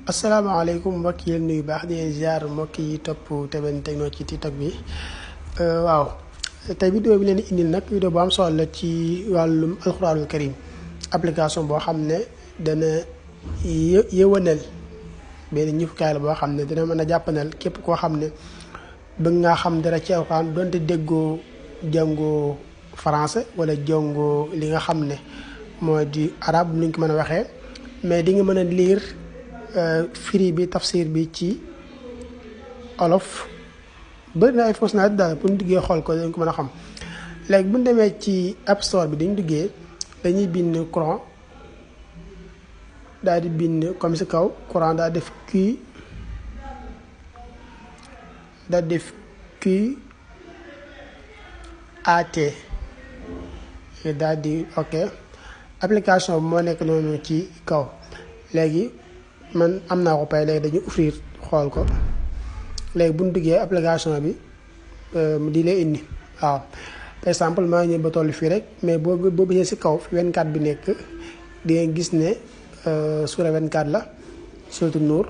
asalaamaaleykum mbokk yi nuyu baax di leen ziar mbokk yi topp TBN Techno ci TikTok bi waaw tey vidéo bi leen indil nag vidéo bu am solo la ci wàllum alxuraanul karim application boo xam ne dana yëwanal benn ñëfukaay la boo xam ne dina mën a jàppanal képp koo xam ne bëgg ngaa xam dara ci alxuraan donte déggoo jàngoo français wala jàngoo li nga xam ne moo di arabe nu ñu ko mën a waxee mais di nga mën a lire firi bi tafsir bi ci olof bëri na ay fonctionnalité daal bu ñu duggee xool ko dañ ko mën a xam léegi bu ñu demee ci app store bi dañ duggee dañuy bind Coran daal di bind comme si kaw Coran daal def Q daal def QAT daal di ok application bi moo nekk noonu ci kaw léegi man am naa ko pay léegi dañuy offrir xool ko léegi bu ñu duggee application bi di lay indi waaw par exemple maa ngi ñëw ba toll fii rek mais boo bësee si kaw fi 24 bi nekk di nga gis ne suura 24 la surtout Nuur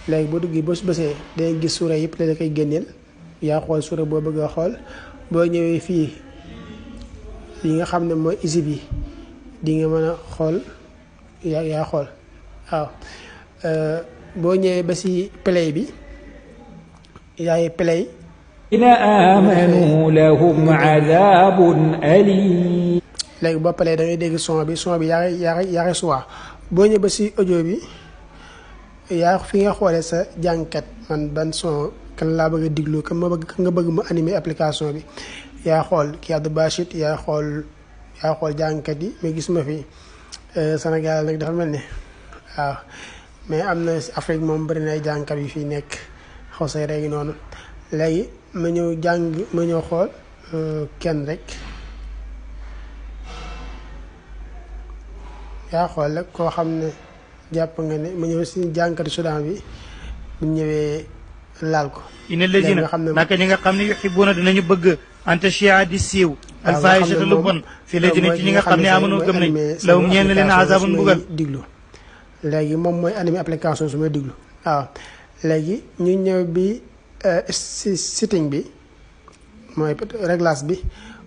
léegi boo duggee boo si bësee da nga gis suura yëpp la koy génneel yaa xool suura boo bëgg a xool boo ñëwee fii yi nga xam ne mooy isib yi di nga mën a xool yaa xool waaw boo ñëwee ba si play bi yaay play ina amanu lahum adabun alim léegi boo play da ngay dégg son bi yaa suwaa boo ñëwee ba si audio bi yaa fi nga xoolee sa jàngkat man ban son kan laa bëgg a diglu kan nga bëgg mu animer application bi yaa xool kii Abdou Bachit yaa xool jàngkat yi mais gisuma fi Sénégal nag dafa mel ne waaw mais am na Afrique moom bëri na ay jàngkat yu fi nekk xaw say rek noonu léegi ma ñëw xool kenn rek yaa xool rek koo xam ne jàpp nga ne ma ñëw si jàngkati Soudan bi bu ñëwee laal ko. inna lazina naka ñi nga xam ne yuhibbuuna dinañu bëgg anta chia di siiw alfaahishata lu bon fi lazina ci ñi nga xam ne amanu gëm nañ lahum ñeen leen azabun mbugal diglu léegi moom mooy animé application su may diglu waaw léegi ñu ñëw bi si setting bi mooy réglage bi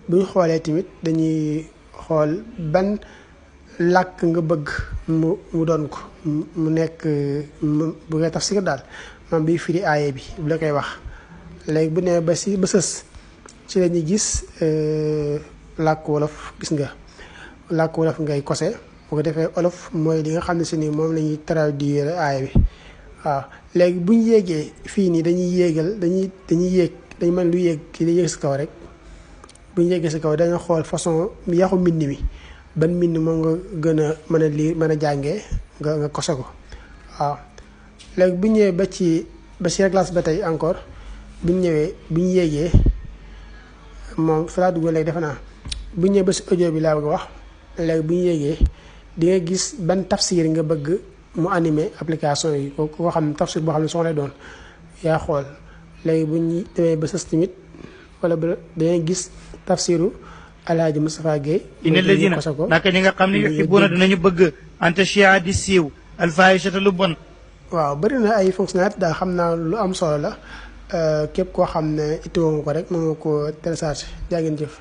bu ñu xoolee tamit dañuy xool ban làkk nga bëgg mu doon ko mu nekk bu ngay tafsir daal moom bi firi aaye bi bu la koy wax léegi bu nee ba sës ci la ñuy gis làkk wolof gis nga làkk wolof ngay kose bu ko defee olof mooy li nga xam ne si ni moom la ñuy traduire aaya bi waaw léegi bu ñu yéegee fii nii dañuy yéegal dañuy yéeg dañu mën lu yéeg kii di yéeg si kaw rek bu ñu yéegee si kaw dañoo xool façon yaxu mbind mi ban mbind moom nga gën a mën a lire mën a jàngee nga kose ko waaw léegi bu ñu ñëwee ba si réglage ba tey encore bu ñu yéegee moom fa laa dugg léegi defe naa bu ñu ñëwee ba si audio bi laa bëgg a wax léegi bu ñu yéegee di nga gis ban tafsir nga bëgg mu animé application yi koo xam ne tafsir boo xam ne soo lay doon yaa xool léegi bu ñu demee ba sës tamit wala ba dangay gis tafsiru Alaaji Moustapha Guèye inna lazina naka ñi nga xam ne yuhibbuuna dinañu bëgg anta chia di siiw alfaahishata lu bon waaw bëri na ay fonctionnalité daal xam naa lu am solo la képp koo xam ne itteewoo nga ko rek mën nga ko télécharger jaa ngeen jëf